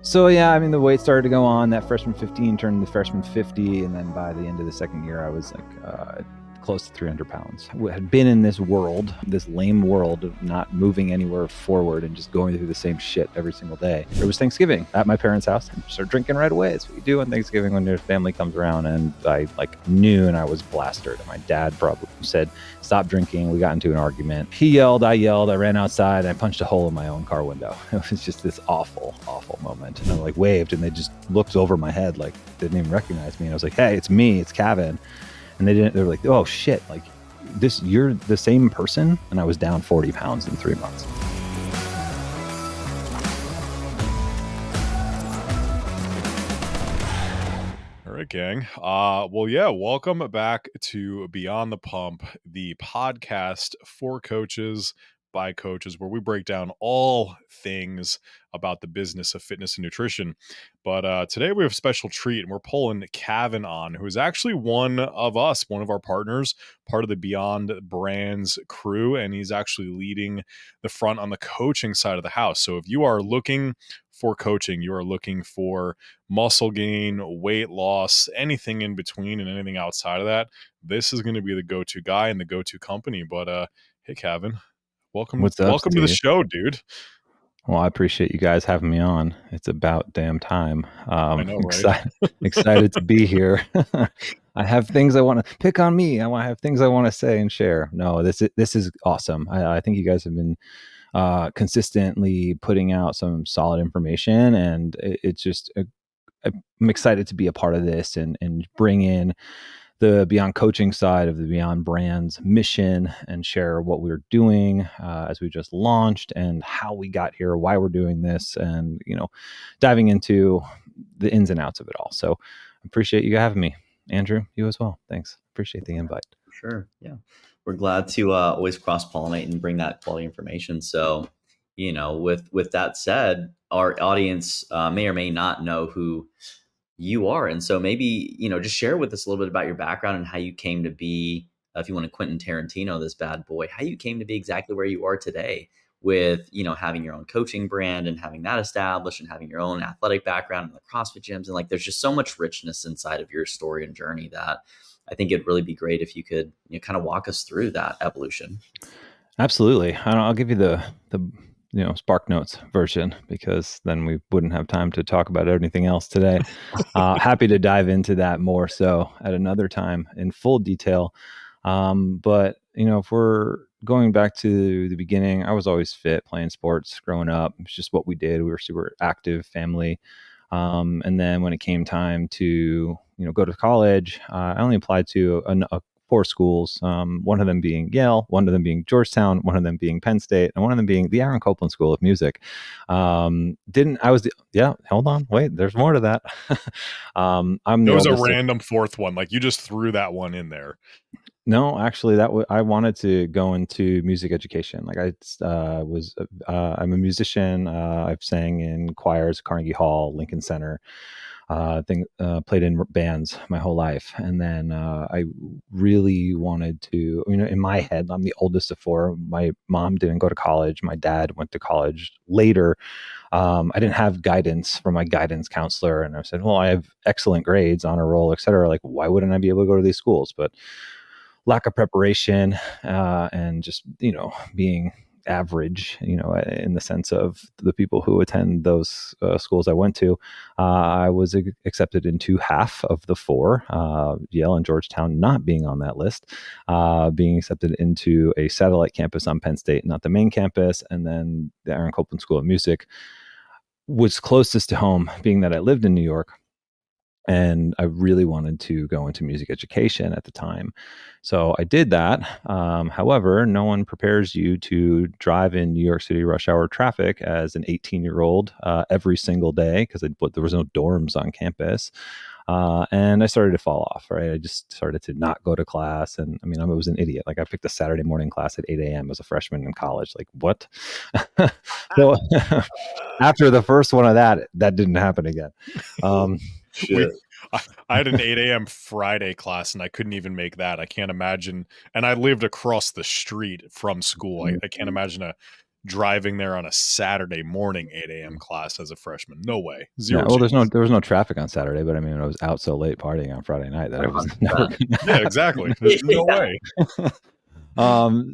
So yeah, I mean, the weight started to go on. That freshman 15 turned to freshman 50, and then by the end of the second year, I was like close to 300 pounds. I had been in this world, this lame world of not moving anywhere forward and just going through the same shit every single day. It was Thanksgiving at my parents' house. I started drinking right away. It's what you do on Thanksgiving when your family comes around. And by like noon, I was blasted. My dad probably said, "Stop drinking." We got into an argument. He yelled, I yelled, I ran outside, and I punched a hole in my own car window. It was just this awful, awful moment. And I like waved, and they just looked over my head, like didn't even recognize me. And I was like, "Hey, it's me, it's Cavan." And they were like, "Oh shit, like you're the same person." And I was down 40 pounds in 3 months. All right, gang. Well, yeah, welcome back to Beyond the Pump, the podcast for coaches by coaches, where we break down all things about the business of fitness and nutrition. But today we have a special treat, and we're pulling Cavan on, who is actually one of our partners, part of the Beyond Brands crew, and he's actually leading the front on the coaching side of the house. So if you are looking for coaching, you are looking for muscle gain, weight loss, anything in between and anything outside of that, this is going to be the go-to guy and the go-to company. But hey, Cavan, welcome What's up, to Steve? the show, dude. Well, I appreciate you guys having me on. It's about damn time. I know, right? Excited to be here. I have things I want to pick on me. I want to have things I want to say and share. No, this is awesome. I think you guys have been consistently putting out some solid information, and it's just I'm excited to be a part of this and bring in the Beyond Coaching side of the Beyond Brands mission and share what we're doing as we just launched and how we got here, why we're doing this, and diving into the ins and outs of it all. So I appreciate you having me. Andrew, you as well. Thanks. Appreciate the invite. Sure. Yeah. We're glad to always cross-pollinate and bring that quality information. So, with that said, our audience may or may not know who you are. And so maybe, just share with us a little bit about your background and how you came to be, if you want to Quentin Tarantino, this bad boy, how you came to be exactly where you are today with, having your own coaching brand and having that established and having your own athletic background in the CrossFit gyms. And like, there's just so much richness inside of your story and journey that I think it'd really be great if you could kind of walk us through that evolution. Absolutely. I'll give you the Spark Notes version, because then we wouldn't have time to talk about anything else today. Happy to dive into that more so at another time in full detail. But if we're going back to the beginning, I was always fit, playing sports growing up. It's just what we did. We were super active family. And then when it came time to go to college, I only applied to four schools, one of them being Yale, one of them being Georgetown, one of them being Penn State, and one of them being the Aaron Copland School of Music. Hold on, wait, there's more to that. There was a random fourth one, like you just threw that one in there. No, actually, I wanted to go into music education. Like I'm a musician. I've sang in choirs, Carnegie Hall, Lincoln Center. Played in bands my whole life, and then I really wanted to. In my head, I'm the oldest of four. My mom didn't go to college. My dad went to college later. I didn't have guidance from my guidance counselor, and I said, "Well, I have excellent grades, honor roll, etc. Like, why wouldn't I be able to go to these schools?" But lack of preparation and just being average, in the sense of the people who attend those schools I went to, I was accepted into half of the four, Yale and Georgetown not being on that list, being accepted into a satellite campus on Penn State, not the main campus, and then the Aaron Copland School of Music was closest to home, being that I lived in New York. And I really wanted to go into music education at the time. So I did that. However, no one prepares you to drive in New York City rush hour traffic as an 18-year-old every single day, because there was no dorms on campus. And I started to fall off, right? I just started to not go to class. And I was an idiot. Like, I picked a Saturday morning class at 8 a.m. as a freshman in college. Like, what? So after the first one of that didn't happen again. I had an 8 a.m. Friday class, and I couldn't even make that. I can't imagine. And I lived across the street from school. I can't imagine a driving there on a Saturday morning 8 a.m. class as a freshman. No way. Yeah, Zero well, chance. there was no traffic on Saturday, but I mean, I was out so late partying on Friday night that it was never 100%. gonna Yeah, exactly. There's no way.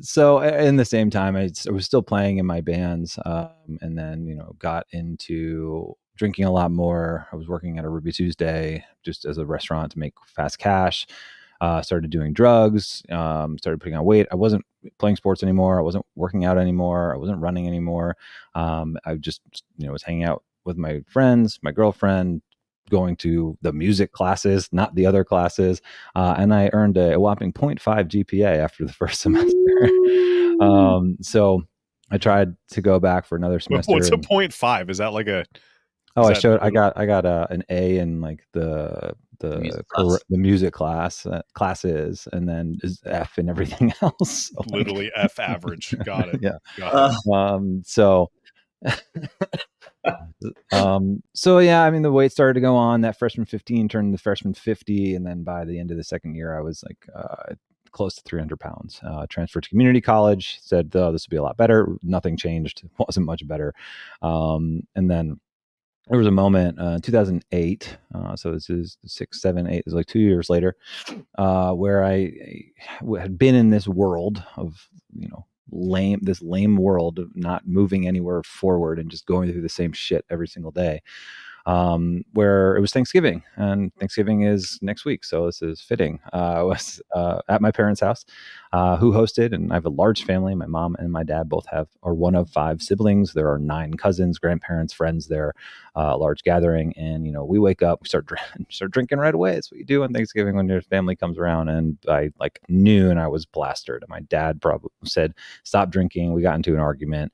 So in the same time, I was still playing in my bands, and then got into drinking a lot more. I was working at a Ruby Tuesday just as a restaurant to make fast cash. Started doing drugs. Started putting on weight. I wasn't playing sports anymore. I wasn't working out anymore. I wasn't running anymore. I just was hanging out with my friends, my girlfriend, going to the music classes, not the other classes. And I earned a whopping 0.5 GPA after the first semester. So I tried to go back for another semester. What's a 0.5? Is that like a? Oh, I I got an A in like the music classes, and then is F in everything else. So literally F average. Got it. Yeah. Got it. So yeah, I mean, the weight started to go on. That freshman 15 turned to freshman 50, and then by the end of the second year, I was like close to 300 pounds. Transferred to community college. Said, "Oh, this would be a lot better." Nothing changed. It wasn't much better. And then there was a moment, 2008. So this is 6, 7, 8. It was like 2 years later, where I had been in this world of this lame world of not moving anywhere forward and just going through the same shit every single day. Where it was Thanksgiving, and Thanksgiving is next week, so this is fitting. I was at my parents' house, who hosted, and I have a large family. My mom and my dad both are one of 5 siblings. There are 9 cousins, grandparents, friends there, a large gathering, and we wake up, we start drinking right away. It's what you do on Thanksgiving when your family comes around. And by like noon, I was plastered. My dad probably said, "Stop drinking." We got into an argument.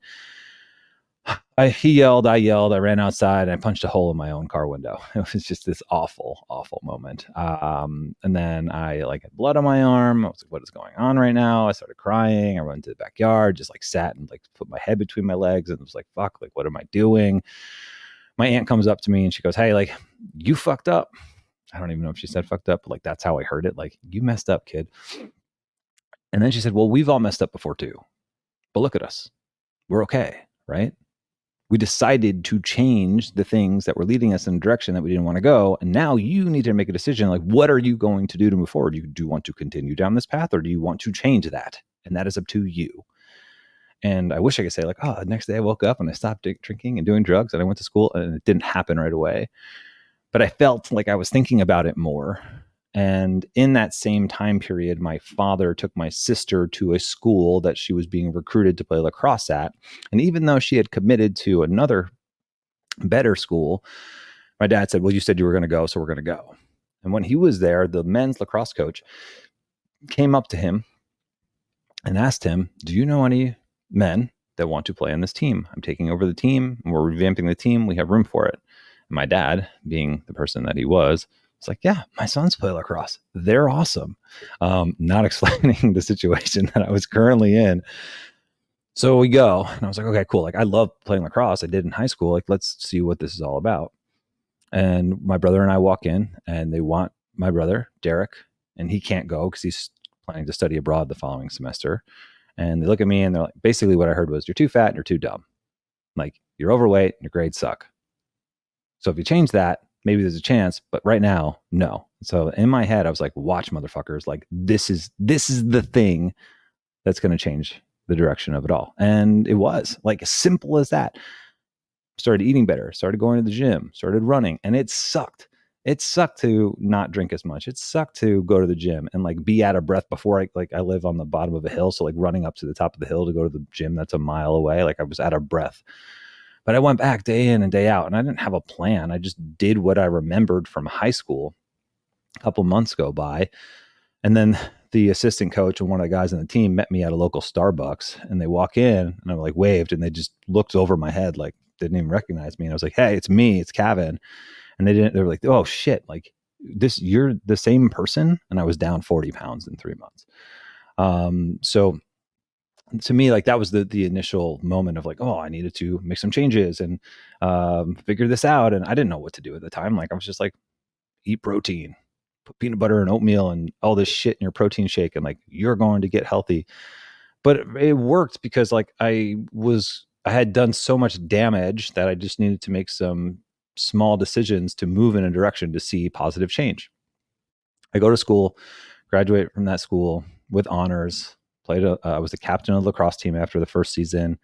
He yelled, I yelled, I ran outside, and I punched a hole in my own car window. It was just this awful, awful moment. And then I had blood on my arm. I was like, what is going on right now? I started crying. I went to the backyard, just sat and put my head between my legs, and was like, fuck, what am I doing? My aunt comes up to me and she goes, hey, you fucked up. I don't even know if she said fucked up, but that's how I heard it. You messed up, kid. And then she said, well, we've all messed up before too, but look at us. We're okay, right? We decided to change the things that were leading us in a direction that we didn't want to go. And now you need to make a decision. What are you going to do to move forward? Do you want to continue down this path, or do you want to change that? And that is up to you. And I wish I could say the next day I woke up and I stopped drinking and doing drugs and I went to school, and it didn't happen right away. But I felt like I was thinking about it more. And in that same time period, my father took my sister to a school that she was being recruited to play lacrosse at. And even though she had committed to another better school, my dad said, well, you said you were going to go, so we're going to go. And when he was there, the men's lacrosse coach came up to him and asked him, do you know any men that want to play on this team? I'm taking over the team and we're revamping the team. We have room for it. And my dad, being the person that he was like, yeah, my sons play lacrosse. They're awesome. Not explaining the situation that I was currently in. So we go, and I was like, okay, cool. I love playing lacrosse. I did in high school. Let's see what this is all about. And my brother and I walk in, and they want my brother, Derek, and he can't go because he's planning to study abroad the following semester. And they look at me, and they're like, basically what I heard was, you're too fat and you're too dumb. You're overweight and your grades suck. So if you change that, maybe there's a chance, but right now, no. So in my head, I was like, watch, motherfuckers. This is the thing that's going to change the direction of it all. And it was as simple as that. Started eating better, started going to the gym, started running, and it sucked. It sucked to not drink as much. It sucked to go to the gym and be out of breath before I live on the bottom of a hill. So running up to the top of the hill to go to the gym, that's a mile away. I was out of breath. But I went back day in and day out, and I didn't have a plan. I just did what I remembered from high school. A couple months go by, and then the assistant coach and one of the guys on the team met me at a local Starbucks, and they walk in, and I waved, and they just looked over my head, didn't even recognize me. And I was like, hey, it's me, it's Cavan. And they were like, oh shit, you're the same person. And I was down 40 pounds in 3 months. So to me, that was the initial moment of oh, I needed to make some changes and figure this out. And I didn't know what to do at the time. I was just eat protein, put peanut butter and oatmeal and all this shit in your protein shake, and you're going to get healthy. But it worked because I was I had done so much damage that I just needed to make some small decisions to move in a direction to see positive change. I go to school, graduate from that school with honors. I was the captain of the lacrosse team after the first season.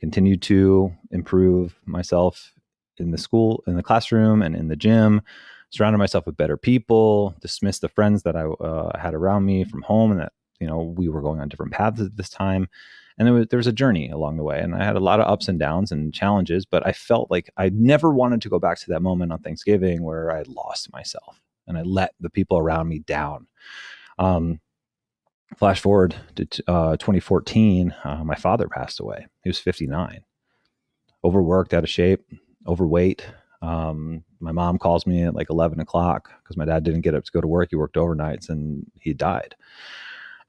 Continued to improve myself in the school, in the classroom, and in the gym. Surrounded myself with better people. Dismissed the friends that I had around me from home, and that we were going on different paths at this time. And there was a journey along the way, and I had a lot of ups and downs and challenges. But I felt like I never wanted to go back to that moment on Thanksgiving where I lost myself and I let the people around me down. Flash forward to 2014, my father passed away. He was 59, overworked, out of shape, overweight. My mom calls me at like 11 o'clock because my dad didn't get up to go to work. He worked overnights and he died.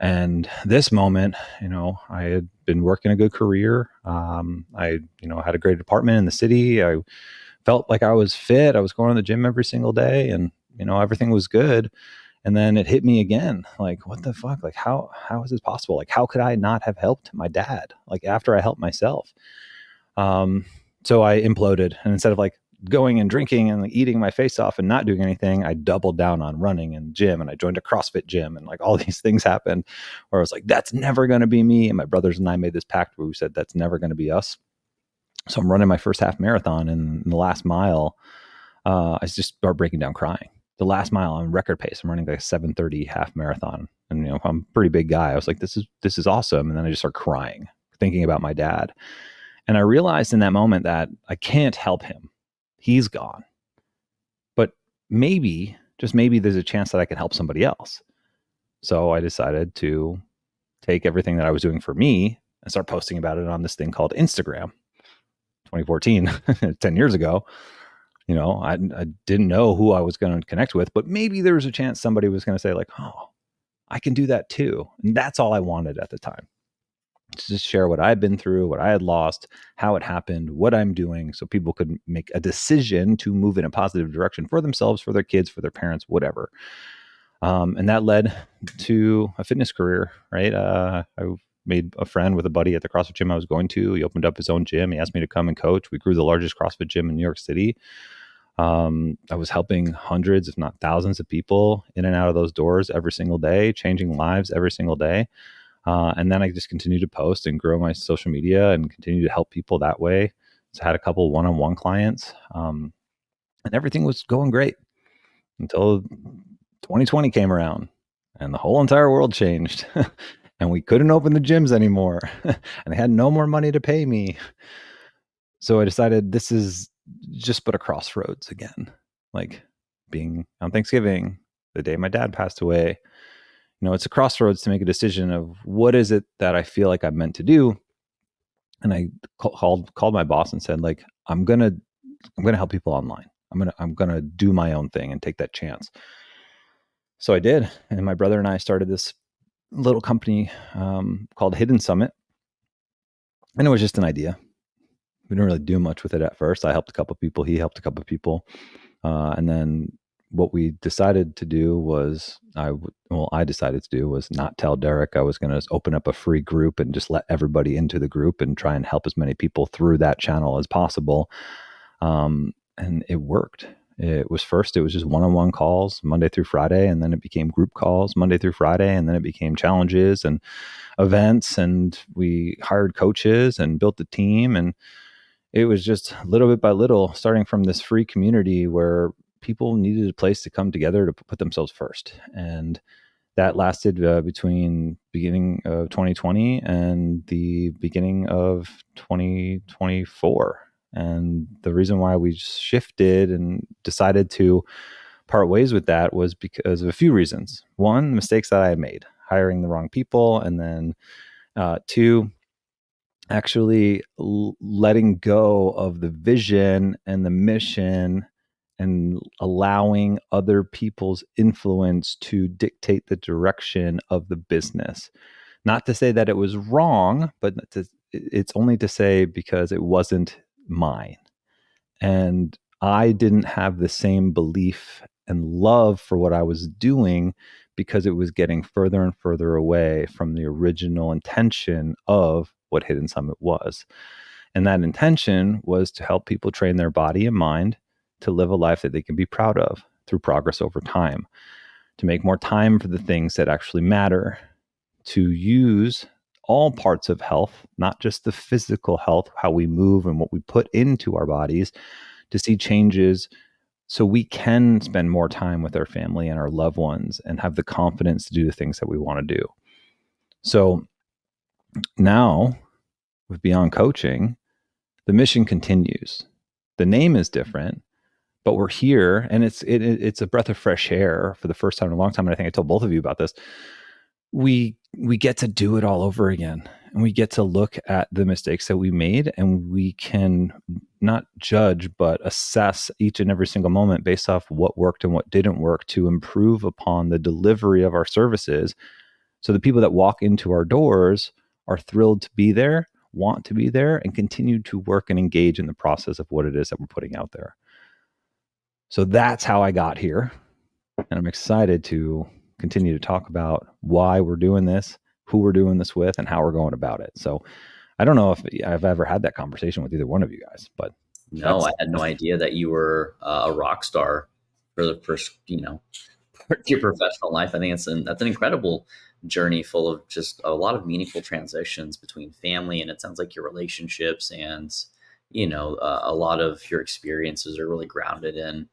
And this moment, I had been working a good career. I had a great apartment in the city. I felt like I was fit. I was going to the gym every single day, and everything was good. And then it hit me again. Like, what the fuck? Like, how is this possible? Like, how could I not have helped my dad? Like, after I helped myself. So I imploded. And instead of like going and drinking and like eating my face off and not doing anything, I doubled down on running and gym. And I joined a CrossFit gym. And like all these things happened where I was like, that's never going to be me. And my brothers and I made this pact where we said, that's never going to be us. So I'm running my first half marathon. And in the last mile, I just start breaking down crying. The last mile on record pace, I'm running like a 7:30 half marathon. And, I'm a pretty big guy. I was like, this is awesome. And then I just start crying, thinking about my dad. And I realized in that moment that I can't help him. He's gone. But maybe, just maybe, there's a chance that I can help somebody else. So I decided to take everything that I was doing for me and start posting about it on this thing called Instagram. 2014, 10 years ago. I didn't know who I was going to connect with, but maybe there was a chance somebody was going to say like, oh, I can do that too. And that's all I wanted at the time. To just share what I'd been through, what I had lost, how it happened, what I'm doing, so people could make a decision to move in a positive direction for themselves, for their kids, for their parents, whatever. And that led to a fitness career, right? I made a friend with a buddy at the CrossFit gym I was going to. He opened up his own gym. He asked me to come and coach. We grew the largest CrossFit gym in New York City. I was helping hundreds, if not thousands of people in and out of those doors every single day, changing lives every single day. And then I just continued to post and grow my social media and continue to help people that way. So I had a couple one-on-one clients, and everything was going great until 2020 came around and the whole entire world changed. And we couldn't open the gyms anymore and they had no more money to pay me. So I decided this is just but a crossroads again, like being on Thanksgiving, the day my dad passed away. It's a crossroads to make a decision of what is it that I feel like I'm meant to do. And I called my boss and said, like, I'm gonna help people online. I'm gonna do my own thing and take that chance. So I did, and my brother and I started this little company called Hidden Summit, and it was just an idea. We didn't really do much with it at first. I helped a couple of people. He helped a couple of people. And then what we decided to do was, I decided to do was not tell Derek I was going to open up a free group and just let everybody into the group and try and help as many people through that channel as possible. And it worked. It was just one-on-one calls Monday through Friday, and then it became group calls Monday through Friday, and then it became challenges and events, and we hired coaches and built a team, and it was just little bit by little, starting from this free community where people needed a place to come together to put themselves first. And that lasted between beginning of 2020 and the beginning of 2024. And the reason why we shifted and decided to part ways with that was because of a few reasons. One, mistakes that I had made, hiring the wrong people. And then two, actually letting go of the vision and the mission and allowing other people's influence to dictate the direction of the business. Not to say that it was wrong, but it's only to say because it wasn't mine. And I didn't have the same belief and love for what I was doing because it was getting further and further away from the original intention of what Hidden Summit was. And that intention was to help people train their body and mind to live a life that they can be proud of through progress over time, to make more time for the things that actually matter, to use all parts of health, not just the physical health, how we move and what we put into our bodies, to see changes so we can spend more time with our family and our loved ones and have the confidence to do the things that we want to do. So now with Beyond Coaching, the mission continues. The name is different, but we're here, and it's a breath of fresh air for the first time in a long time. And I think I told both of you about this. We get to do it all over again, and we get to look at the mistakes that we made, and we can not judge but assess each and every single moment based off what worked and what didn't work to improve upon the delivery of our services, so the people that walk into our doors are thrilled to be there, want to be there, and continue to work and engage in the process of what it is that we're putting out there. So that's how I got here, and I'm excited to continue to talk about why we're doing this, who we're doing this with, and how we're going about it. So I don't know if I've ever had that conversation with either one of you guys, but No, I had no idea that you were a rock star for the first, part of your professional life. I think that's an incredible journey full of just a lot of meaningful transitions between family, and it sounds like your relationships and a lot of your experiences are really grounded in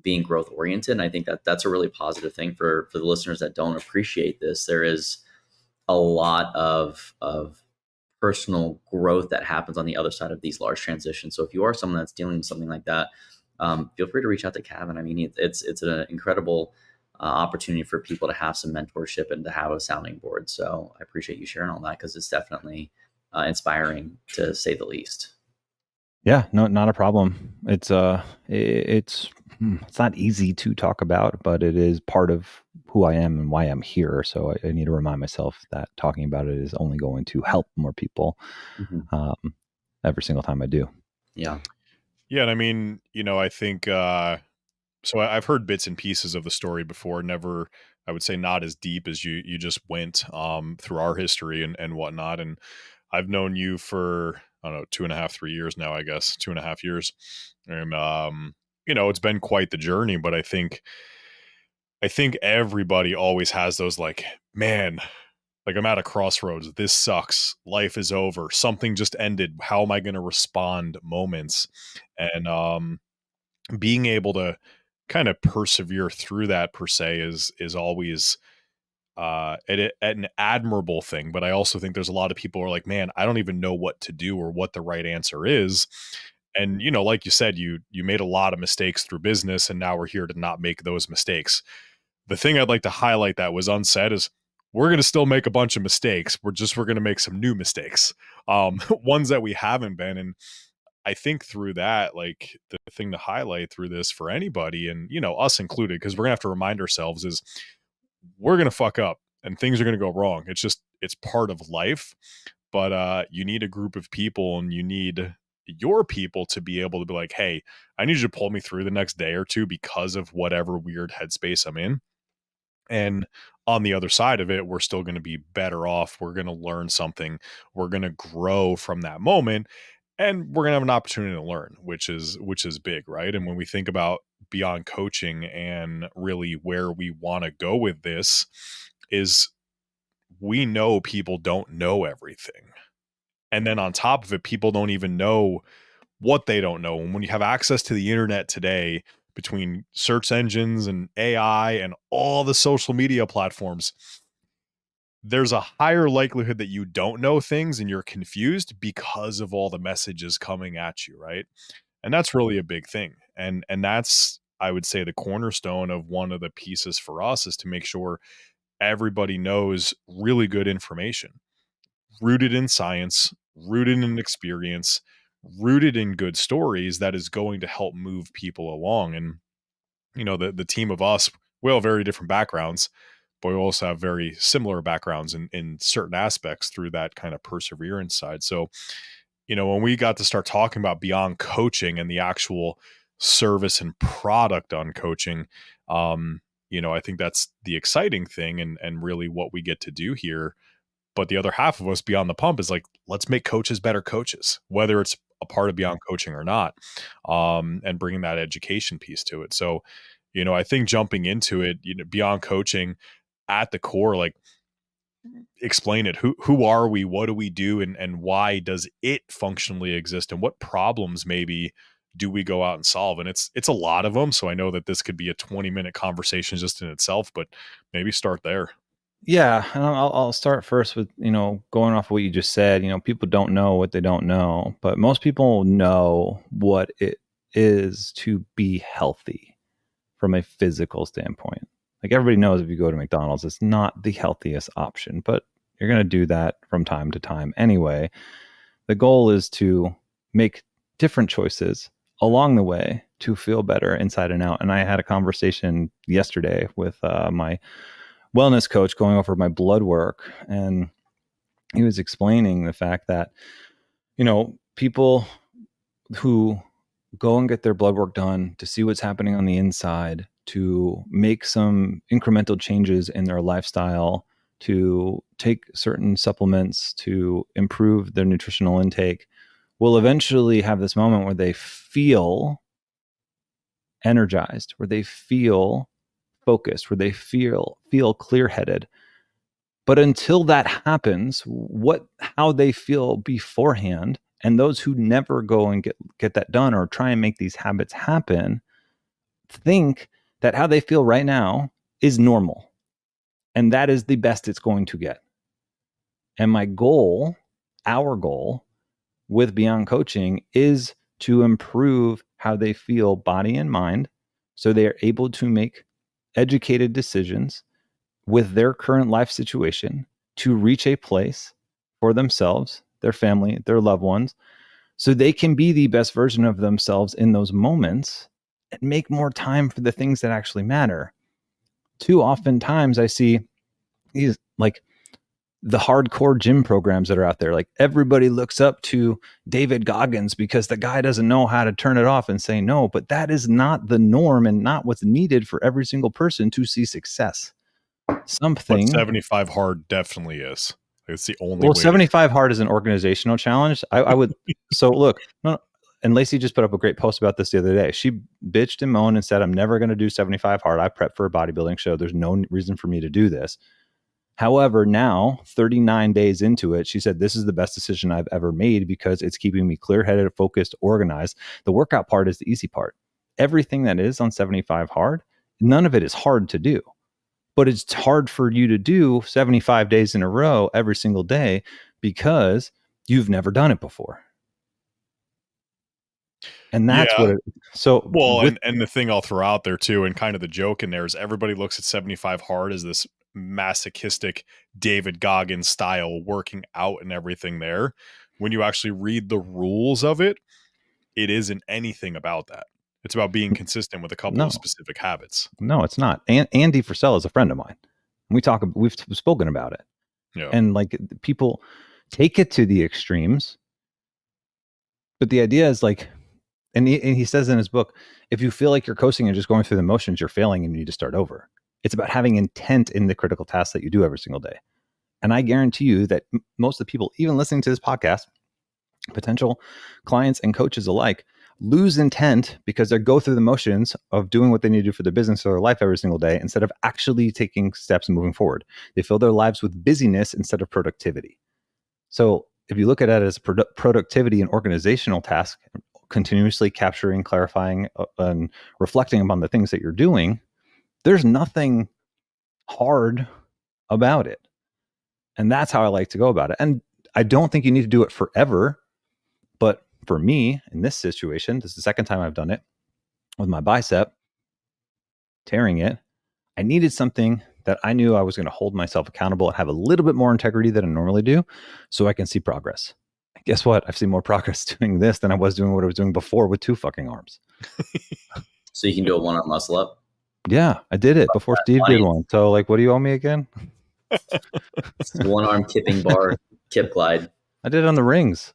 being growth oriented. And I think that that's a really positive thing for the listeners that don't appreciate this. There is a lot of personal growth that happens on the other side of these large transitions. So if you are someone that's dealing with something like that, feel free to reach out to Cavan. I mean, it's an incredible opportunity for people to have some mentorship and to have a sounding board. So I appreciate you sharing all that, because it's definitely inspiring, to say the least. yeah, no, not a problem. It's not easy to talk about, but it is part of who I am and why I'm here. So I need to remind myself that talking about it is only going to help more people Mhm. every single time I do. Yeah. Yeah, and I mean, I think so I've heard bits and pieces of the story before, never, I would say, not as deep as you just went through our history and whatnot. And I've known you for, I don't know, 2.5, 3 years now, I guess, 2.5 years. And it's been quite the journey, but I think everybody always has those, like, man, like, I'm at a crossroads. This sucks. Life is over. Something just ended. How am I going to respond moments? And being able to kind of persevere through that, per se, is always an admirable thing. But I also think there's a lot of people who are like, man, I don't even know what to do or what the right answer is. And like you said, you made a lot of mistakes through business, and now we're here to not make those mistakes. The thing I'd like to highlight that was unsaid is, we're going to still make a bunch of mistakes. We're going to make some new mistakes, ones that we haven't been. And I think through that, like, the thing to highlight through this for anybody, and us included, because we're gonna have to remind ourselves, is we're gonna fuck up and things are gonna go wrong. It's part of life. But you need a group of people, and you need your people to be able to be like, hey, I need you to pull me through the next day or two because of whatever weird headspace I'm in. And on the other side of it, we're still going to be better off. We're going to learn something. We're going to grow from that moment, and we're going to have an opportunity to learn, which is big, right? And when we think about Beyond Coaching and really where we want to go with this, is we know people don't know everything. And then on top of it, people don't even know what they don't know. And when you have access to the internet today, between search engines and AI and all the social media platforms, there's a higher likelihood that you don't know things and you're confused because of all the messages coming at you, right? And that's really a big thing. And that's, I would say, the cornerstone of one of the pieces for us, is to make sure everybody knows really good information, rooted in science, rooted in experience, rooted in good stories, that is going to help move people along. And the team of us, we all have very different backgrounds, but we also have very similar backgrounds in certain aspects through that kind of perseverance side. So, when we got to start talking about Beyond Coaching and the actual service and product on coaching, I think that's the exciting thing, and really what we get to do here. But the other half of us beyond the pump is like, let's make coaches better coaches, whether it's a part of beyond coaching or not, and bringing that education piece to it. So, I think jumping into it, beyond coaching at the core, like, explain it. Who are we? What do we do? And why does it functionally exist? And what problems maybe do we go out and solve? And it's a lot of them. So I know that this could be a 20-minute conversation just in itself, but maybe start there. Yeah, and I'll start first with, going off what you just said. People don't know what they don't know, but most people know what it is to be healthy from a physical standpoint. Like, everybody knows if you go to McDonald's, it's not the healthiest option, but you're going to do that from time to time anyway. The goal is to make different choices along the way to feel better inside and out. And I had a conversation yesterday with my wellness coach going over my blood work, and he was explaining the fact that, people who go and get their blood work done to see what's happening on the inside, to make some incremental changes in their lifestyle, to take certain supplements to improve their nutritional intake, will eventually have this moment where they feel energized, where they feel focused, where they feel clear-headed. But until that happens, how they feel beforehand, and those who never go and get that done or try and make these habits happen, think that how they feel right now is normal, and that is the best it's going to get. And our goal with Beyond Coaching is to improve how they feel body and mind, so they are able to make educated decisions with their current life situation to reach a place for themselves, their family, their loved ones, so they can be the best version of themselves in those moments and make more time for the things that actually matter. Too often times I see these, like, the hardcore gym programs that are out there. Like, everybody looks up to David Goggins because the guy doesn't know how to turn it off and say no, but that is not the norm and not what's needed for every single person to see success. But Something 75 hard definitely is. It's the only Well, way to 75 hard is an organizational challenge. I would, so look, no, and Lacey just put up a great post about this the other day. She bitched and moaned and said, I'm never going to do 75 hard. I prep for a bodybuilding show. There's no reason for me to do this. However, now 39 days into it, she said, this is the best decision I've ever made because it's keeping me clear-headed, focused, organized. The workout part is the easy part. Everything that is on 75 hard, none of it is hard to do. But it's hard for you to do 75 days in a row every single day because you've never done it before. And that's Yeah. Well, and the thing I'll throw out there too, and kind of the joke in there, is everybody looks at 75 hard as this masochistic David Goggins style working out and everything there. When you actually read the rules of it, it isn't anything about that. It's about being consistent with a couple of specific habits. No, it's not. Andy Frisell is a friend of mine. We've spoken about it. Yeah. And like, people take it to the extremes. But the idea is like, and he says in his book, if you feel like you're coasting and just going through the motions, you're failing and you need to start over. It's about having intent in the critical tasks that you do every single day. And I guarantee you that most of the people, even listening to this podcast, potential clients and coaches alike, lose intent because they go through the motions of doing what they need to do for their business or their life every single day instead of actually taking steps and moving forward. They fill their lives with busyness instead of productivity. So if you look at it as productivity and organizational task, continuously capturing, clarifying, and reflecting upon the things that you're doing, there's nothing hard about it. And that's how I like to go about it. And I don't think you need to do it forever. But for me, in this situation, this is the second time I've done it with my bicep, tearing it. I needed something that I knew I was going to hold myself accountable and have a little bit more integrity than I normally do so I can see progress. Guess what? I've seen more progress doing this than I was doing what I was doing before with 2 fucking arms. So you can do a one-arm muscle up? Yeah, I did it before Steve did one. So, like, what do you owe me again? One-arm kipping bar, kip glide. I did it on the rings.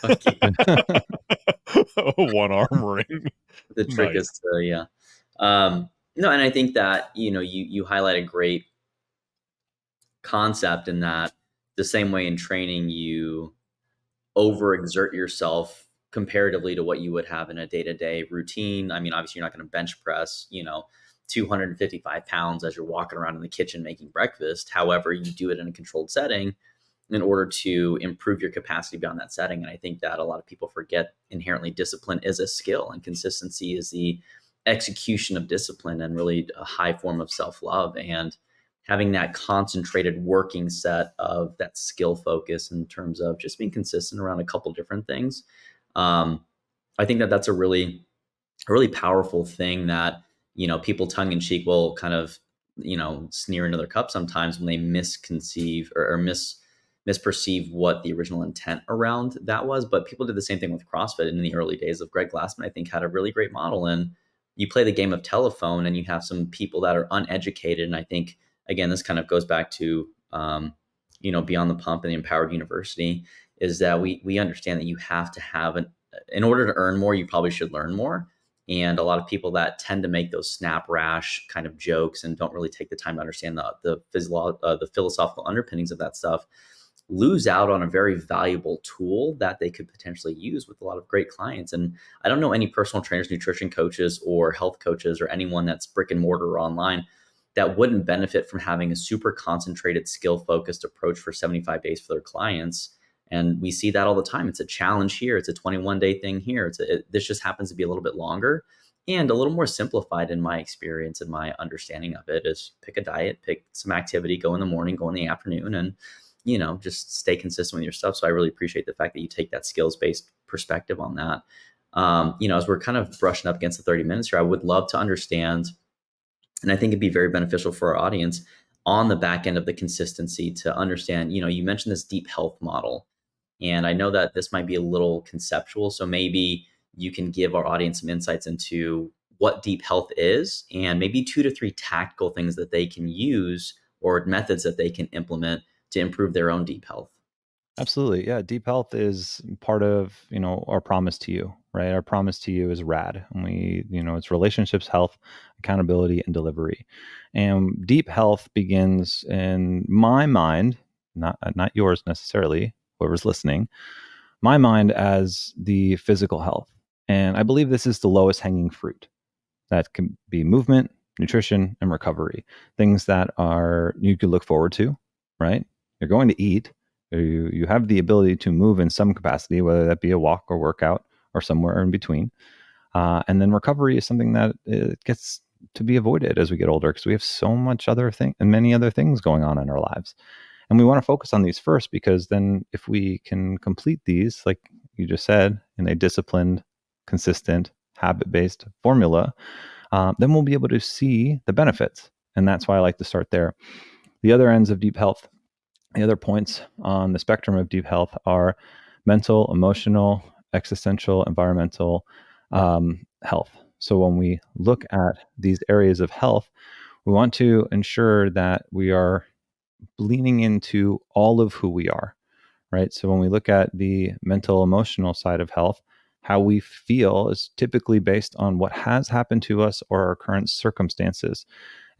Okay. One arm ring. The trick is to, yeah. No, and I think that, you highlight a great concept in that the same way in training, you overexert yourself comparatively to what you would have in a day-to-day routine. I mean, obviously you're not going to bench press, 255 pounds as you're walking around in the kitchen making breakfast. However, you do it in a controlled setting in order to improve your capacity beyond that setting. And I think that a lot of people forget inherently discipline is a skill, and consistency is the execution of discipline, and really a high form of self-love. And having that concentrated working set of that skill focus in terms of just being consistent around a couple different things. I think that that's a really powerful thing that, people tongue in cheek will kind of, sneer into their cup sometimes when they misconceive or misperceive what the original intent around that was. But people did the same thing with CrossFit in the early days of Greg Glassman. I think had a really great model. And you play the game of telephone and you have some people that are uneducated. And I think, again, this kind of goes back to, Beyond the Pump and the Empowered University, is that we understand that you have to have in order to earn more, you probably should learn more. And a lot of people that tend to make those snap rash kind of jokes and don't really take the time to understand the philosophical underpinnings of that stuff lose out on a very valuable tool that they could potentially use with a lot of great clients. And I don't know any personal trainers, nutrition coaches, or health coaches, or anyone that's brick and mortar or online that wouldn't benefit from having a super concentrated, skill focused approach for 75 days for their clients. And we see that all the time. It's a challenge here. It's a 21-day thing here. This just happens to be a little bit longer and a little more simplified in my experience, and my understanding of it is pick a diet, pick some activity, go in the morning, go in the afternoon, and just stay consistent with your stuff. So I really appreciate the fact that you take that skills-based perspective on that. As we're kind of brushing up against the 30 minutes here, I would love to understand, and I think it'd be very beneficial for our audience on the back end of the consistency to understand, you mentioned this deep health model. And I know that this might be a little conceptual. So maybe you can give our audience some insights into what deep health is, and maybe 2 to 3 tactical things that they can use or methods that they can implement to improve their own deep health. Absolutely. Yeah. Deep health is part of, our promise to you, right? Our promise to you is RAD. And it's relationships, health, accountability, and delivery. And deep health begins in my mind, not yours necessarily, whoever's listening, my mind, as the physical health. And I believe this is the lowest hanging fruit. That can be movement, nutrition, and recovery. Things that you could look forward to, right? You're going to eat. You have the ability to move in some capacity, whether that be a walk or workout or somewhere in between. And then recovery is something that gets to be avoided as we get older, because we have so much other thing and many other things going on in our lives. And we want to focus on these first, because then if we can complete these, like you just said, in a disciplined, consistent, habit-based formula, then we'll be able to see the benefits. And that's why I like to start there. The other ends of deep health, the other points on the spectrum of deep health are mental, emotional, existential, environmental health. So when we look at these areas of health, we want to ensure that we are leaning into all of who we are, right? So when we look at the mental, emotional side of health, how we feel is typically based on what has happened to us or our current circumstances.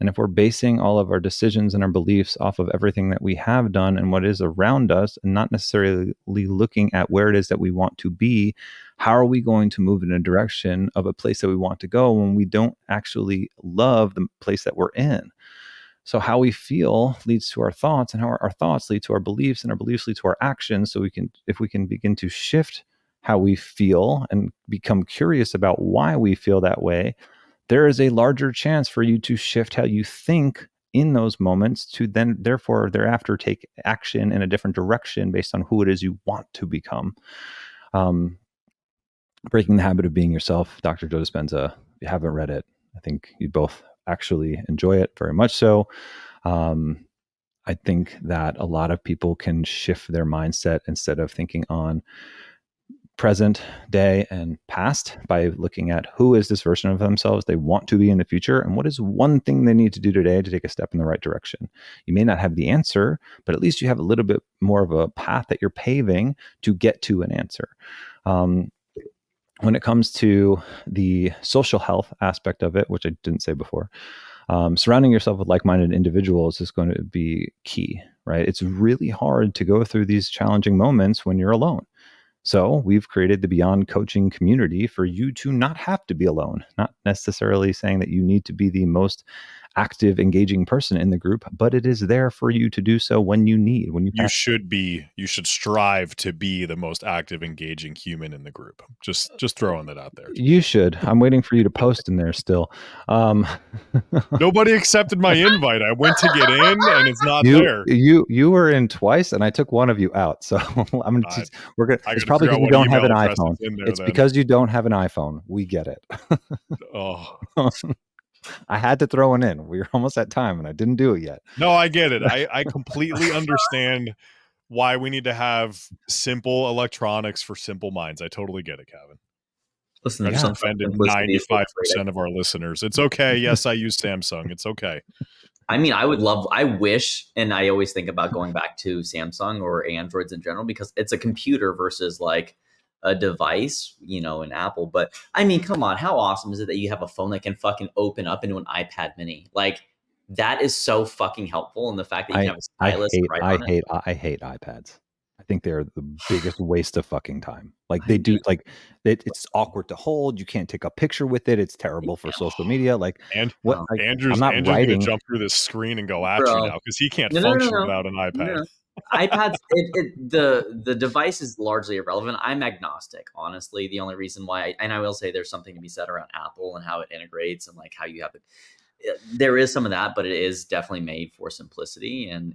And if we're basing all of our decisions and our beliefs off of everything that we have done and what is around us, and not necessarily looking at where it is that we want to be, how are we going to move in a direction of a place that we want to go when we don't actually love the place that we're in? So how we feel leads to our thoughts, and how our thoughts lead to our beliefs, and our beliefs lead to our actions. So if we can begin to shift how we feel and become curious about why we feel that way, there is a larger chance for you to shift how you think in those moments, to then therefore thereafter take action in a different direction based on who it is you want to become. Breaking the Habit of Being Yourself, Dr. Joe Dispenza. If you haven't read it, I think you both actually enjoy it very much so. I think that a lot of people can shift their mindset instead of thinking on present day and past by looking at who is this version of themselves they want to be in the future, and what is one thing they need to do today to take a step in the right direction. You may not have the answer, but at least you have a little bit more of a path that you're paving to get to an answer. When it comes to the social health aspect of it, which I didn't say before, surrounding yourself with like-minded individuals is going to be key, right? It's really hard to go through these challenging moments when you're alone. So we've created the Beyond Coaching community for you to not have to be alone, not necessarily saying that you need to be the most active, engaging person in the group, but it is there for you to do so when you need, when you have. You should strive to be the most active, engaging human in the group. Just throwing that out there. You should. I'm waiting for you to post in there still. Nobody accepted my invite. I went to get in and it's not you there. you were in twice and I took one of you out. So I'm gonna I, just we're gonna I it's got to probably figure because out you what don't have email an address iPhone. is in there It's then. because you don't have an iPhone. We get it. Oh. I had to throw one in. We were almost at time and I didn't do it yet. No, I get it. I completely understand why we need to have simple electronics for simple minds. I totally get it, Cavan. Listen, I there's just some offended simplicity is what's great. 95% of our listeners. It's okay. Yes, I use Samsung. It's okay. I mean, I wish, and I always think about going back to Samsung or Androids in general because it's a computer versus like a device, in Apple. But I mean, come on, how awesome is it that you have a phone that can fucking open up into an iPad mini? Like, that is so fucking helpful. And the fact that you can have a stylus and write on it. I hate iPads. I think they're the biggest waste of fucking time. Like I they do, mean, like it's awkward to hold. You can't take a picture with it. It's terrible for social media. Like And what? oh, I'm not Andrew's going to writing. jump through this screen and go at you bro. now because he can't No, no, no, function no, without an iPad. no. iPads, the device is largely irrelevant. I'm agnostic, honestly. The only reason why, and I will say there's something to be said around Apple and how it integrates and like how you have it. There is some of that, but it is definitely made for simplicity, and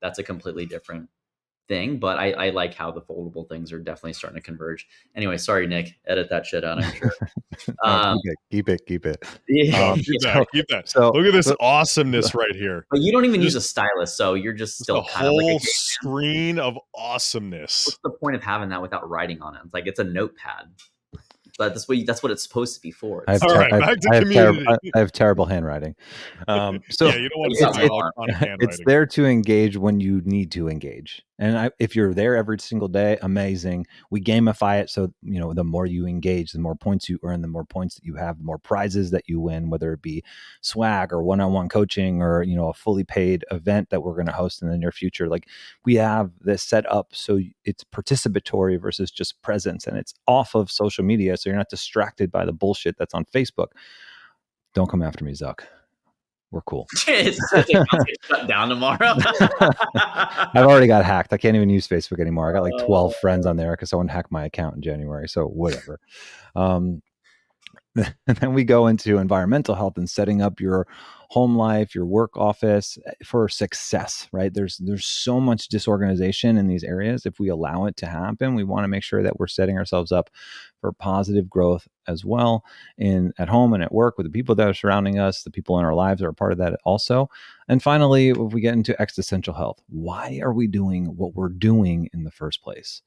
that's a completely different thing. But I like how the foldable things are definitely starting to converge. Anyway, sorry, Nick, edit that shit out. I'm sure. No, Um, keep it. yeah, No, keep So, that. Keep that. so, Look at this so awesomeness right here. but you don't even use Just, a stylus, so you're just just a still kind of like a whole caveman. screen of awesomeness. What's the point of having that without writing on it? It's like it's a notepad, but that's what it's supposed to be for. I have, All right, back to community. I have terrible handwriting. So Yeah, you don't want to You see got my one. electronic it's handwriting. there to engage when you need to engage. And if you're there every single day, amazing. We gamify it so the more you engage, the more points you earn, the more points that you have, the more prizes that you win, whether it be swag or one-on-one coaching or a fully paid event that we're going to host in the near future. Like we have this set up so it's participatory versus just presence, and it's off of social media, so you're not distracted by the bullshit that's on Facebook. Don't come after me, Zuck. We're cool. It's gonna get shut down tomorrow. I've already got hacked. I can't even use Facebook anymore. I got like 12 friends on there because someone hacked my account in January. So whatever. And then we go into environmental health and setting up your home life, your work office for success, right? There's so much disorganization in these areas. If we allow it to happen, we want to make sure that we're setting ourselves up for positive growth as well at home and at work with the people that are surrounding us, the people in our lives are a part of that also. And finally, if we get into existential health, why are we doing what we're doing in the first place?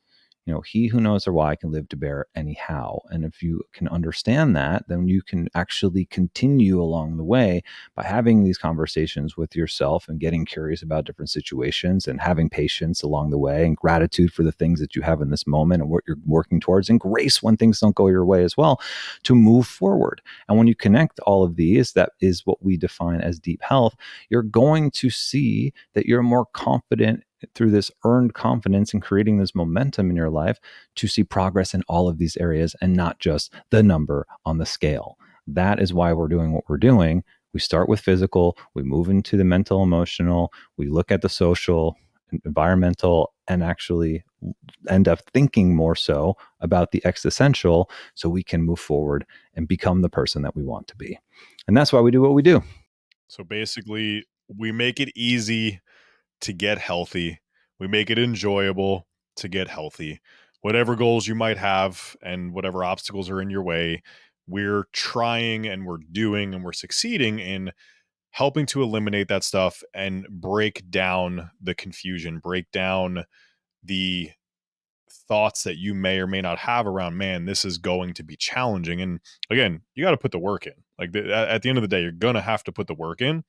He who knows their why can live to bear anyhow. And if you can understand that, then you can actually continue along the way by having these conversations with yourself and getting curious about different situations and having patience along the way and gratitude for the things that you have in this moment and what you're working towards, and grace when things don't go your way as well, to move forward. And when you connect all of these, that is what we define as deep health. You're going to see that you're more confident through this earned confidence and creating this momentum in your life to see progress in all of these areas and not just the number on the scale. That is why we're doing what we're doing. We start with physical, we move into the mental, emotional, we look at the social, environmental, and actually end up thinking more so about the existential so we can move forward and become the person that we want to be. And that's why we do what we do. So basically, we make it easy to get healthy. We make it enjoyable to get healthy. Whatever goals you might have and whatever obstacles are in your way, we're trying and we're doing and we're succeeding in helping to eliminate that stuff and break down the confusion, break down the thoughts that you may or may not have around, man, this is going to be challenging. And again, you got to put the work in. Like at the end of the day, you're going to have to put the work in,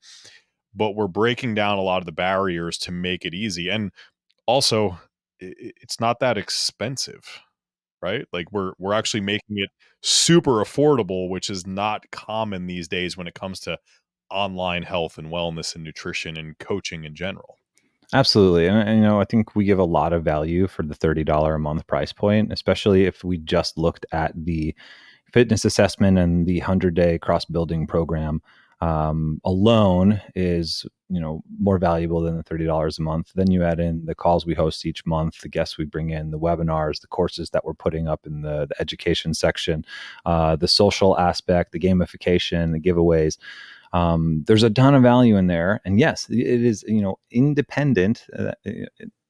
but we're breaking down a lot of the barriers to make it easy. And also, it's not that expensive, right? Like we're actually making it super affordable, which is not common these days when it comes to online health and wellness and nutrition and coaching in general. Absolutely. And I think we give a lot of value for the $30 a month price point, especially if we just looked at the fitness assessment and the 100-day cross building program alone is more valuable than the $30 a month. Then you add in the calls we host each month, the guests we bring in, the webinars, the courses that we're putting up in the education section, the social aspect, the gamification, the giveaways. There's a ton of value in there, and yes, it is independent.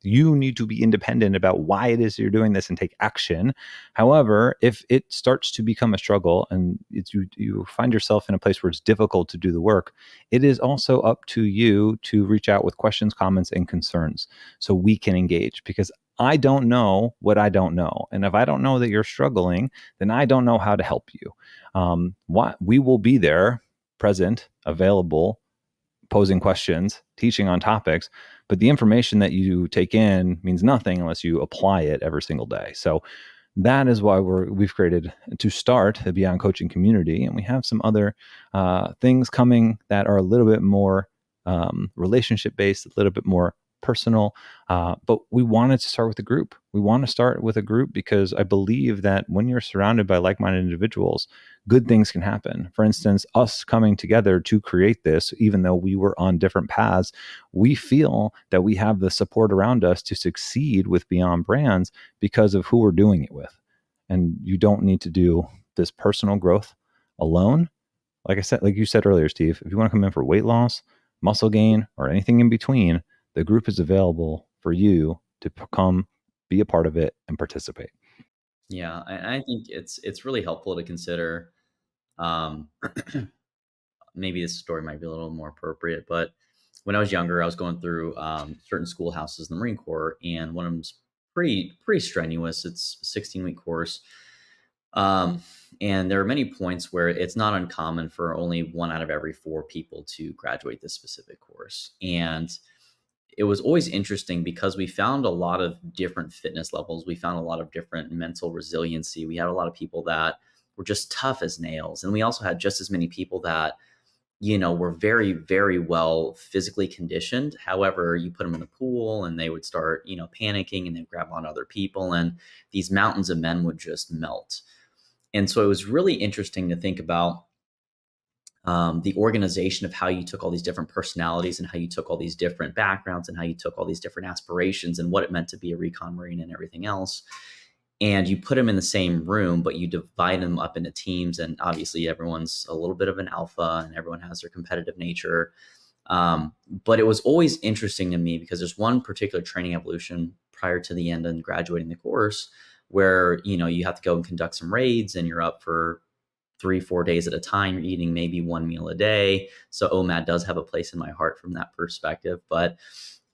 You need to be independent about why it is you're doing this and take action. However, if it starts to become a struggle and you find yourself in a place where it's difficult to do the work, it is also up to you to reach out with questions, comments, and concerns so we can engage, because I don't know what I don't know. And if I don't know that you're struggling, then I don't know how to help you. We will be there, present, available, posing questions, teaching on topics, but the information that you take in means nothing unless you apply it every single day. So that is why we've created to start the Beyond Coaching community, and we have some other things coming that are a little bit more relationship based, a little bit more personal. But we wanted to start with a group. We want to start with a group because I believe that when you're surrounded by like-minded individuals, good things can happen. For instance, us coming together to create this, even though we were on different paths, we feel that we have the support around us to succeed with Beyond Brands because of who we're doing it with. And you don't need to do this personal growth alone. Like you said earlier, Steve, if you want to come in for weight loss, muscle gain, or anything in between, the group is available for you to come be a part of it and participate. Yeah, I think it's really helpful to consider. Um, Maybe this story might be a little more appropriate, but when I was younger, I was going through certain schoolhouses in the Marine Corps, and one of them's pretty strenuous. It's a 16-week course, and there are many points where it's not uncommon for only one out of every four people to graduate this specific course. And it was always interesting because we found a lot of different fitness levels. We found a lot of different mental resiliency. We had a lot of people that were just tough as nails. And we also had just as many people that, were very, very well physically conditioned. However, you put them in the pool and they would start, panicking, and they'd grab on other people, and these mountains of men would just melt. And so it was really interesting to think about the organization of how you took all these different personalities and how you took all these different backgrounds and how you took all these different aspirations and what it meant to be a recon Marine and everything else. And you put them in the same room, but you divide them up into teams. And obviously everyone's a little bit of an alpha and everyone has their competitive nature. But it was always interesting to me because there's one particular training evolution prior to the end and graduating the course where, you have to go and conduct some raids and you're up for 3-4 days at a time. You're eating maybe one meal a day. So OMAD does have a place in my heart from that perspective. But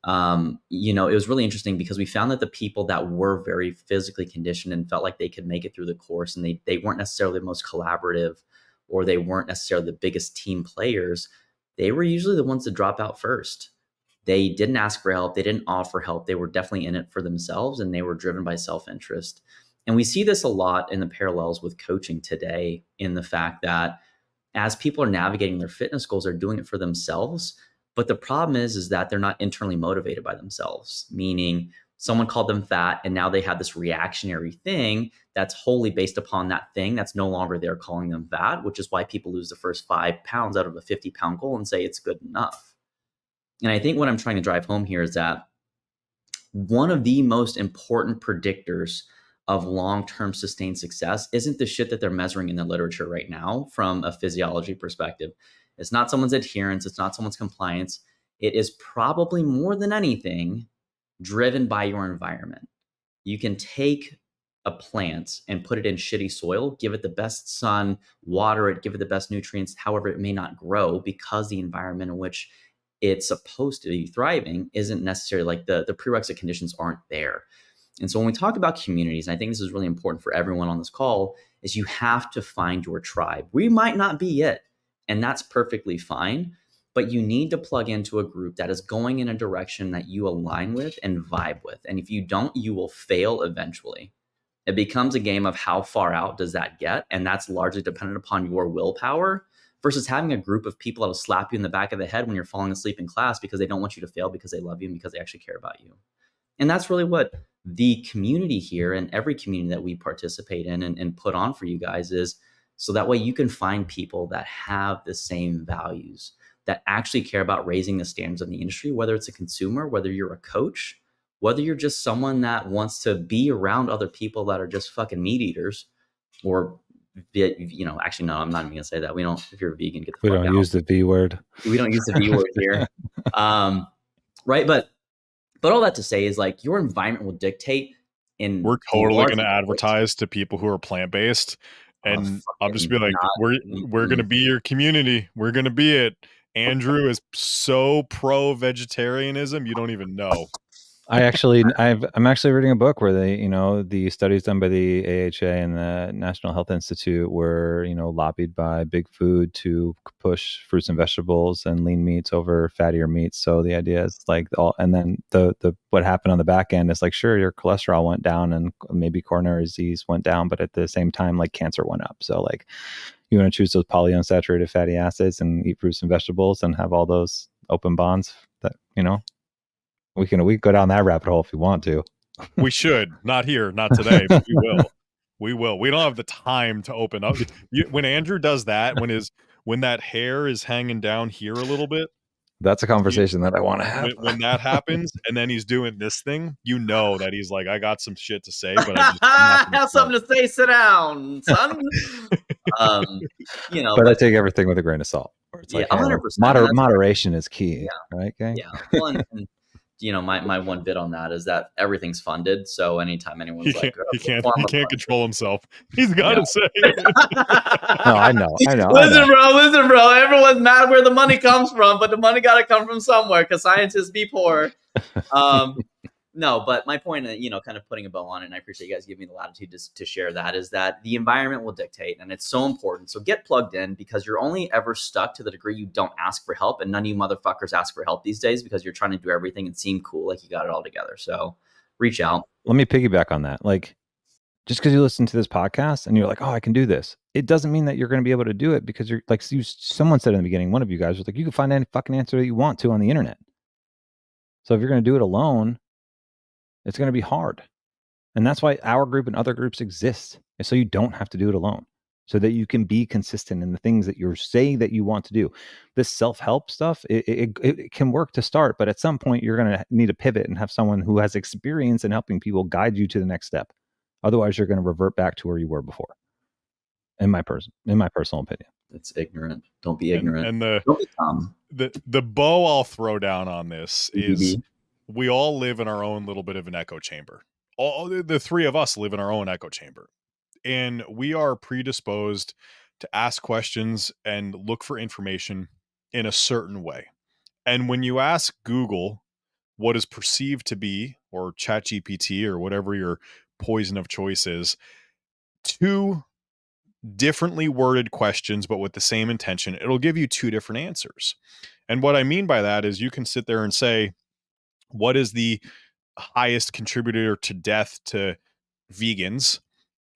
it was really interesting because we found that the people that were very physically conditioned and felt like they could make it through the course, and they weren't necessarily the most collaborative, or they weren't necessarily the biggest team players, they were usually the ones to drop out first. They didn't ask for help. They didn't offer help. They were definitely in it for themselves, and they were driven by self-interest. And we see this a lot in the parallels with coaching today, in the fact that as people are navigating their fitness goals, they're doing it for themselves. But the problem is that they're not internally motivated by themselves, meaning someone called them fat and now they have this reactionary thing that's wholly based upon that thing that's no longer there calling them fat, which is why people lose the first 5 pounds out of a 50-pound goal and say it's good enough. And I think what I'm trying to drive home here is that one of the most important predictors of long-term sustained success isn't the shit that they're measuring in the literature right now from a physiology perspective. It's not someone's adherence. It's not someone's compliance. It is probably more than anything driven by your environment. You can take a plant and put it in shitty soil, give it the best sun, water it, give it the best nutrients. However, it may not grow because the environment in which it's supposed to be thriving isn't necessarily, like, the prerequisite conditions aren't there. And so when we talk about communities, and I think this is really important for everyone on this call, is you have to find your tribe. We might not be it, and that's perfectly fine, but you need to plug into a group that is going in a direction that you align with and vibe with. And if you don't, you will fail eventually. It becomes a game of how far out does that get? And that's largely dependent upon your willpower versus having a group of people that'll slap you in the back of the head when you're falling asleep in class because they don't want you to fail, because they love you and because they actually care about you. And that's really what the community here and every community that we participate in and put on for you guys is, so that way you can find people that have the same values, that actually care about raising the standards of the industry, whether it's a consumer, whether you're a coach, whether you're just someone that wants to be around other people that are just fucking meat eaters, or, actually, no, I'm not even gonna say that. We don't, if you're a vegan, get the We fuck don't out. use the V word. We don't use the V word here. Right. But all that to say is, like, your environment will dictate in We're totally large going to ways. advertise to people who are plant-based, and I'm just be like, not. we're going to be your community. We're going to be it. Andrew is so pro vegetarianism, you don't even know. I'm actually reading a book where they, the studies done by the AHA and the National Health Institute were, lobbied by big food to push fruits and vegetables and lean meats over fattier meats. So the idea is like and then the what happened on the back end is like, sure, your cholesterol went down and maybe coronary disease went down, but at the same time, like cancer went up. So like, you want to choose those polyunsaturated fatty acids and eat fruits and vegetables and have all those open bonds that, we can go down that rabbit hole if we want to. We should. Not here, not today, but we will. We will. We don't have the time to open up. When Andrew does that, when that hair is hanging down here a little bit, that's a conversation that I want to have. When that happens, and then he's doing this thing, that he's like, I got some shit to say, but I have something to say. Sit down, son. But I take everything with a grain of salt. It's like, 100%. Moderation is key, right, gang? Yeah. Well, and my one bit on that is that everything's funded. So anytime anyone's he can't control himself. He's got to say it. No, I know. Listen, bro. Everyone's mad where the money comes from, but the money got to come from somewhere because scientists be poor. No, but my point, kind of putting a bow on it, and I appreciate you guys giving me the latitude to share that, is that the environment will dictate, and it's so important. So get plugged in, because you're only ever stuck to the degree you don't ask for help, and none of you motherfuckers ask for help these days because you're trying to do everything and seem cool like you got it all together. So reach out. Let me piggyback on that. Like, just because you listen to this podcast and you're like, oh, I can do this, it doesn't mean that you're going to be able to do it, because you're like, someone said in the beginning, one of you guys was like, you can find any fucking answer that you want to on the internet. So if you're going to do it alone, it's going to be hard. And that's why our group and other groups exist, is so you don't have to do it alone, so that you can be consistent in the things that you're saying that you want to do. This self-help stuff, it can work to start, but at some point you're going to need to pivot and have someone who has experience in helping people guide you to the next step. Otherwise, you're going to revert back to where you were before. In my personal opinion, it's ignorant. Don't be ignorant. And don't be dumb. The bow I'll throw down on this is, we all live in our own little bit of an echo chamber. All the three of us live in our own echo chamber, and we are predisposed to ask questions and look for information in a certain way. And when you ask Google what is perceived to be, or ChatGPT, or whatever your poison of choice is, two differently worded questions, but with the same intention, it'll give you two different answers. And what I mean by that is, you can sit there and say, what is the highest contributor to death to vegans?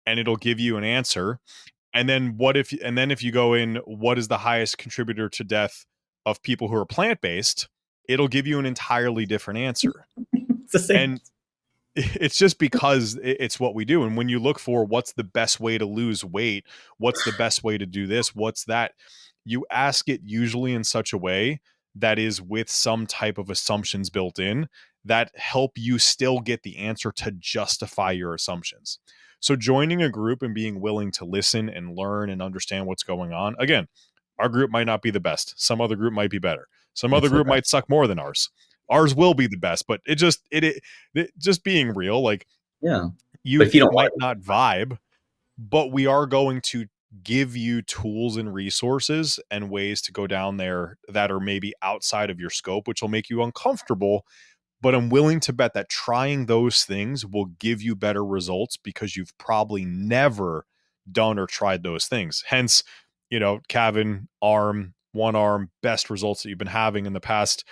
And it'll give you an answer. And then if you go in, what is the highest contributor to death of people who are plant-based? It'll give you an entirely different answer. It's the same. And it's just because it's what we do. And when you look for what's the best way to lose weight, what's the best way to do this, what's that, you ask it usually in such a way that is with some type of assumptions built in that help you still get the answer to justify your assumptions. So joining a group and being willing to listen and learn and understand what's going on. Again, our group might not be the best. Some other group might be better. Some other group might suck more than ours. Ours will be the best, but it just being real, like, you might not vibe, but we are going to give you tools and resources and ways to go down there that are maybe outside of your scope, which will make you uncomfortable. But I'm willing to bet that trying those things will give you better results, because you've probably never done or tried those things. Hence, Cavan, one arm, best results that you've been having in the past,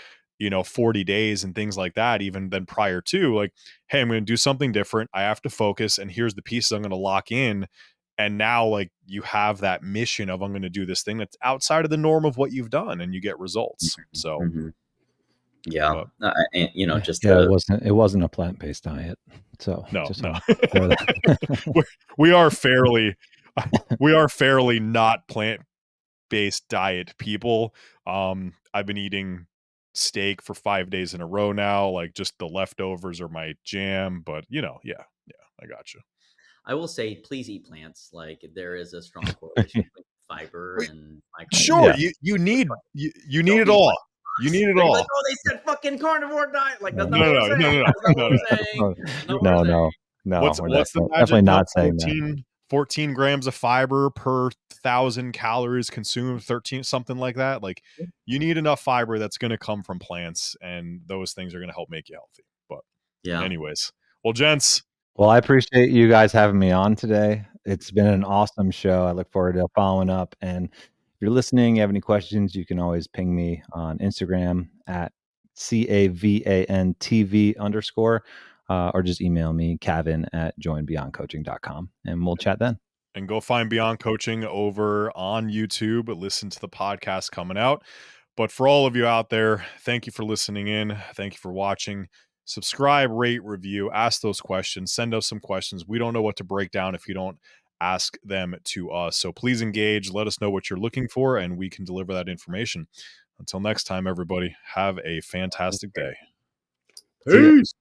40 days and things like that, even than prior to, like, hey, I'm going to do something different. I have to focus, and here's the pieces I'm going to lock in. And now, like, you have that mission of, I'm going to do this thing that's outside of the norm of what you've done, and you get results. So, Mm-hmm. Yeah. but And, just Yeah, to, it wasn't a plant-based diet. So no, just no, want to clear that. we we are fairly, we are fairly not plant-based diet people. I've been eating steak for 5 days in a row now. Like, just the leftovers are my jam. But yeah, I got you. I will say, please eat plants. Like, there is a strong correlation between fiber Wait, and sure, Yeah. micronutrients. you need Don't it be all. You brainwashed. need it They're gonna be like, all. oh, they said fucking carnivore diet. Like, that's No, not No, what we're no, no, saying. no, no, That's not what no, we're saying. That's not what we're no, saying. no, no. We're What's the definitely magic not number? saying that. 14 grams of fiber per 1,000 calories consumed, 13, something like that. Like, you need enough fiber that's going to come from plants, and those things are going to help make you healthy. But Yeah. anyways, well, gents, Well, I appreciate you guys having me on today. It's been an awesome show. I look forward to following up. And if you're listening, you have any questions, you can always ping me on Instagram at CAVANTV_, or just email me, Cavan at joinbeyondcoaching.com, and we'll chat then. and go find Beyond Coaching over on YouTube. Listen to the podcast coming out. But for all of you out there, thank you for listening in. Thank you for watching. Subscribe, rate, review, ask those questions, send us some questions. We don't know what to break down if you don't ask them to us. So please engage, let us know what you're looking for, and we can deliver that information. Until next time, everybody, have a fantastic day. See ya. Peace.